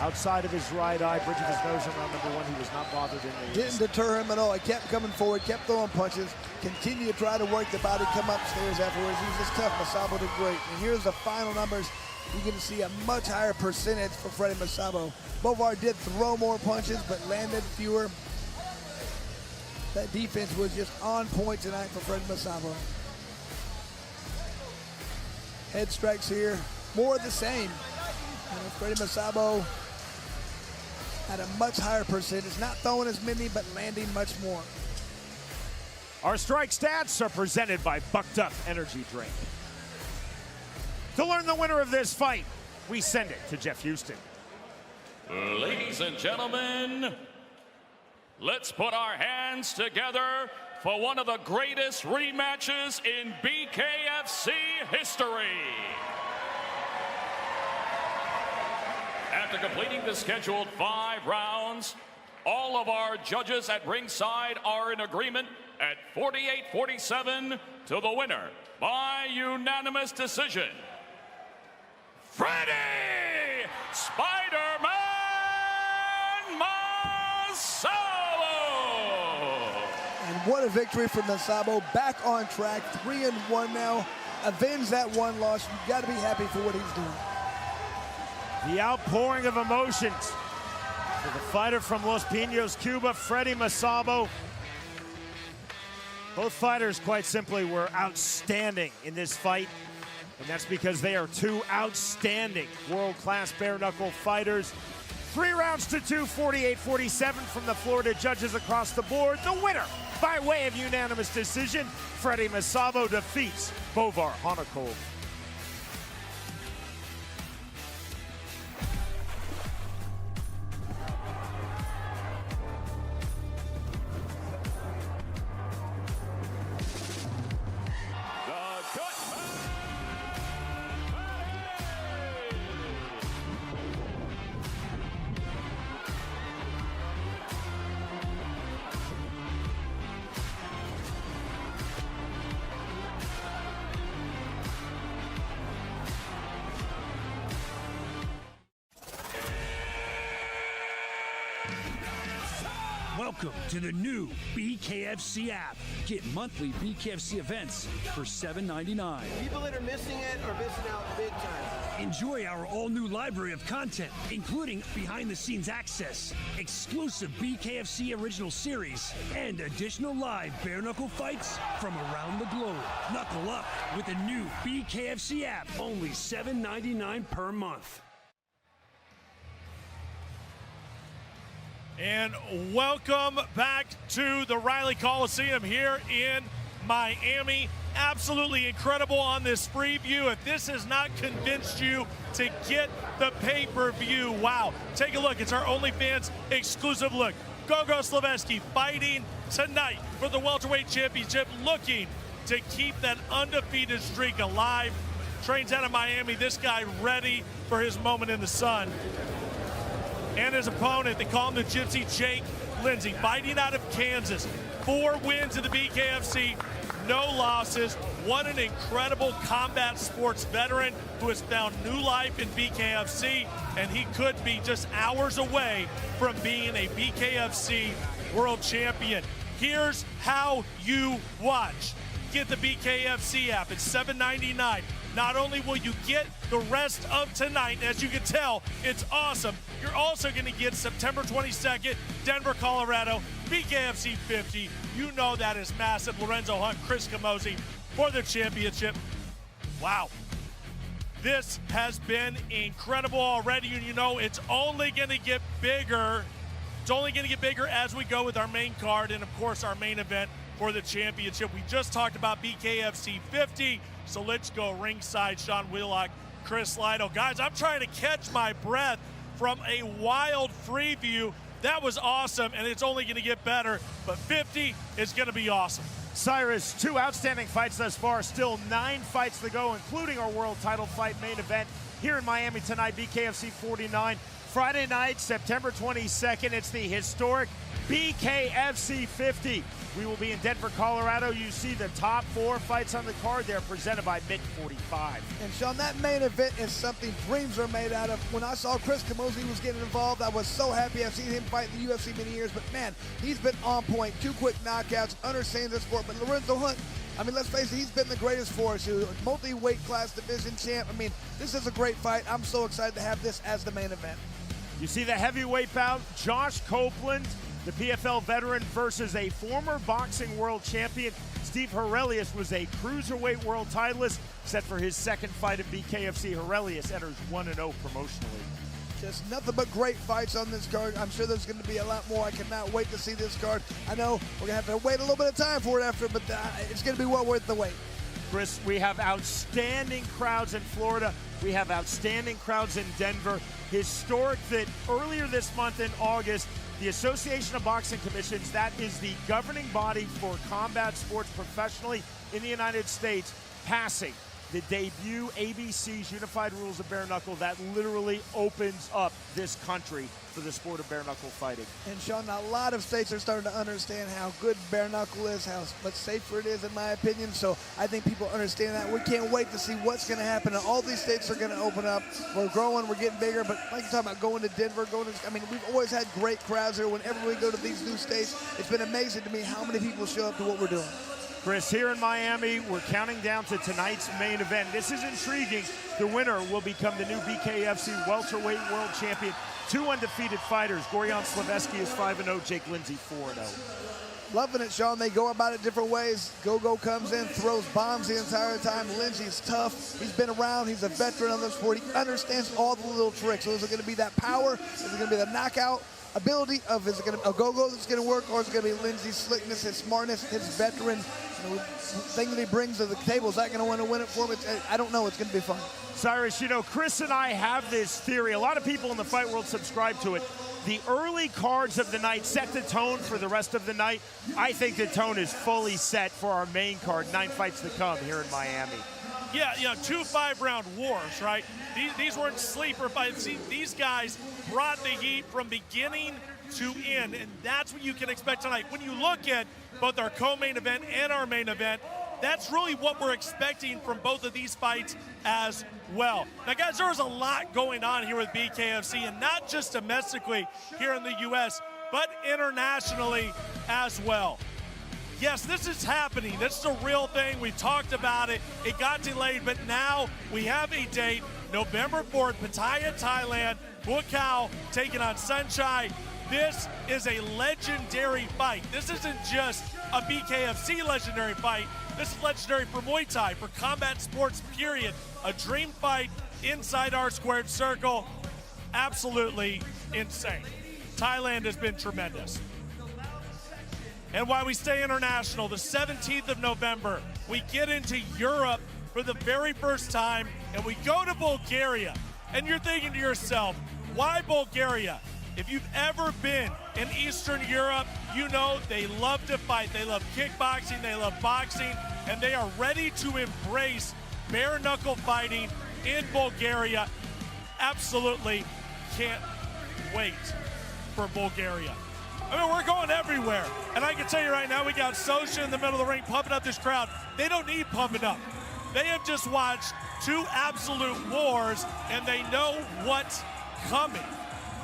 outside of his right eye, bridge of his nose around number 1. He was not bothered in the least. Didn't deter him at all. He kept coming forward, kept throwing punches, continued to try to work the body, come upstairs afterwards. He was just tough. Masalbo did great. And here's the final numbers. You can see a much higher percentage for Freddie Masalbo. Bovar did throw more punches, but landed fewer. That defense was just on point tonight for Freddie Masalbo. Head strikes here, more of the same. Freddie Masalbo had a much higher percentage, not throwing as many, but landing much more. Our strike stats are presented by Bucked Up Energy Drink. To learn the winner of this fight, we send it to Jeff Houston. Ladies and gentlemen, let's put our hands together for one of the greatest rematches in BKFC history. After completing the scheduled 5 rounds, All of our judges at ringside are in agreement at 48-47 to the winner by unanimous decision, Freddie Spider-Man Masabo! And what a victory from Masabo, back on track, 3-1 now. Avenge that one loss. You've got to be happy for what he's doing. The outpouring of emotions for the fighter from Los Pinos, Cuba, Freddie Masabo. Both fighters, quite simply, were outstanding in this fight, and that's because they are two outstanding world-class bare-knuckle fighters. 3 rounds to 2, 48-47 from the Florida judges across the board. The winner, by way of unanimous decision, Freddie Masabo defeats Bovar Honakov. Welcome to the new BKFC app. Get monthly BKFC events for $7.99. People that are missing it are missing out big time. Enjoy our all-new library of content, including behind-the-scenes access, exclusive BKFC original series, and additional live bare-knuckle fights from around the globe. Knuckle up with the new BKFC app, only $7.99 per month. And welcome back to the Riley Coliseum here in Miami. Absolutely incredible on this preview. If this has not convinced you to get the pay-per-view, wow. Take a look. It's our OnlyFans exclusive look. Gogo Slaveski fighting tonight for the Welterweight Championship, looking to keep that undefeated streak alive. Trains out of Miami. This guy ready for his moment in the sun. And his opponent, they call him the Gypsy, Jake Lindsay, fighting out of Kansas. 4 wins in the BKFC, no losses. What an incredible combat sports veteran who has found new life in BKFC, and he could be just hours away from being a BKFC world champion. Here's how you watch. Get the BKFC app. It's $7.99. Not only will you get the rest of tonight, as you can tell, it's awesome. You're also going to get September 22nd, Denver, Colorado, BKFC 50. You know that is massive. Lorenzo Hunt, Chris Camozzi for the championship. Wow. This has been incredible already, and you know it's only going to get bigger. It's only going to get bigger as we go with our main card and, of course, our main event for the championship. We just talked about BKFC 50, so let's go ringside. Sean Wheelock, Chris Lytle. Guys, I'm trying to catch my breath from a wild preview. That was awesome, and it's only going to get better, but 50 is going to be awesome. Cyrus, 2 outstanding fights thus far, still 9 fights to go, including our world title fight main event here in Miami tonight, BKFC 49. Friday night, September 22nd, it's the historic BKFC 50. We will be in Denver, Colorado. You see the top 4 fights on the card. They're presented by Mint 45. And Sean, that main event is something dreams are made out of. When I saw Chris Camozzi was getting involved, I was so happy. I've seen him fight in the UFC many years, but man, he's been on point. 2 quick knockouts, understands the sport. But Lorenzo Hunt, I mean, let's face it, he's been the greatest for us. Multi-weight class division champ. I mean, this is a great fight. I'm so excited to have this as the main event. You see the heavyweight bout, Josh Copeland, the PFL veteran, versus a former boxing world champion. Steve Aurelius was a cruiserweight world titleist, set for his 2nd fight at BKFC. Aurelius enters 1-0 promotionally. Just nothing but great fights on this card. I'm sure there's going to be a lot more. I cannot wait to see this card. I know we're going to have to wait a little bit of time for it after, but it's going to be well worth the wait. Chris, we have outstanding crowds in Florida. We have outstanding crowds in Denver. Historic that earlier this month in August, the Association of Boxing Commissions, that is the governing body for combat sports professionally in the United States, passing the debut ABC's Unified Rules of Bare Knuckle that literally opens up this country for the sport of bare knuckle fighting. And Sean, a lot of states are starting to understand how good bare knuckle is, how much safer it is, in my opinion. So I think people understand that. We can't wait to see what's going to happen. And all these states are going to open up. We're growing, we're getting bigger. But like you're talking about going to Denver, I mean, we've always had great crowds here. Whenever we go to these new states, it's been amazing to me how many people show up to what we're doing. Chris, here in Miami, we're counting down to tonight's main event. This is intriguing. The winner will become the new BKFC Welterweight World Champion. 2 undefeated fighters. Gorion Slaveski is 5-0, Jake Lindsay 4-0. Loving it, Sean. They go about it different ways. Go comes in, throws bombs the entire time. Lindsay's tough. He's been around. He's a veteran of the sport. He understands all the little tricks. So is it going to be that power? Is it going to be the knockout ability of, is it going to be a go-go that's going to work, or is it going to be Lindsay's slickness, his smartness, his veteran thing that he brings to the table? Is that going to want to win it for him? I don't know. It's going to be fun. Cyrus, you know, Chris and I have this theory. A lot of people in the fight world subscribe to it. The early cards of the night set the tone for the rest of the night. I think the tone is fully set for our main card, 9 fights to come here in Miami. Yeah, 2 5-round wars, right? These weren't sleeper fights. These guys brought the heat from beginning to end, and that's what you can expect tonight. When you look at both our co-main event and our main event, that's really what we're expecting from both of these fights as well. Now, guys, there's a lot going on here with BKFC, and not just domestically here in the U.S., but internationally as well. Yes, this is happening. This is a real thing. We talked about it. It got delayed, but now we have a date, November 4th, Pattaya, Thailand, Bukau taking on Sunshine. This is a legendary fight. This isn't just a BKFC legendary fight. This is legendary for Muay Thai, for combat sports, period. A dream fight inside our squared circle. Absolutely insane. Thailand has been tremendous. And while we stay international, the 17th of November, we get into Europe for the very first time, and we go to Bulgaria. And you're thinking to yourself, why Bulgaria? If you've ever been in Eastern Europe, you know they love to fight. They love kickboxing, they love boxing, and they are ready to embrace bare knuckle fighting in Bulgaria. Absolutely can't wait for Bulgaria. I mean, we're going everywhere. And I can tell you right now, we got Sosha in the middle of the ring pumping up this crowd. They don't need pumping up. They have just watched 2 absolute wars, and they know what's coming.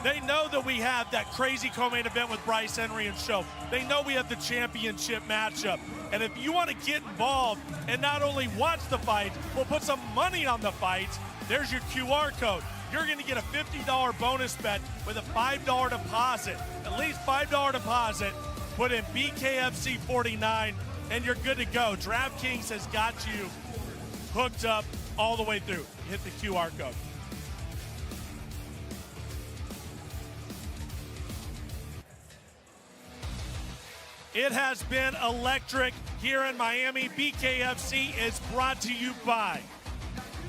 They know that we have that crazy co-main event with Bryce Henry and Show. They know we have the championship matchup. And if you want to get involved and not only watch the fight, but put some money on the fight, there's your QR code. You're going to get a $50 bonus bet with a $5 deposit. At least $5 deposit. Put in BKFC 49, and you're good to go. DraftKings has got you hooked up all the way through. Hit the QR code. It has been electric here in Miami. BKFC is brought to you by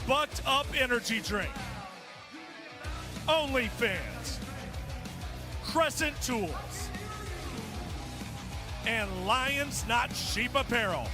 Bucked Up Energy Drink, OnlyFans, Crescent Tools, and Lions Not Sheep Apparel.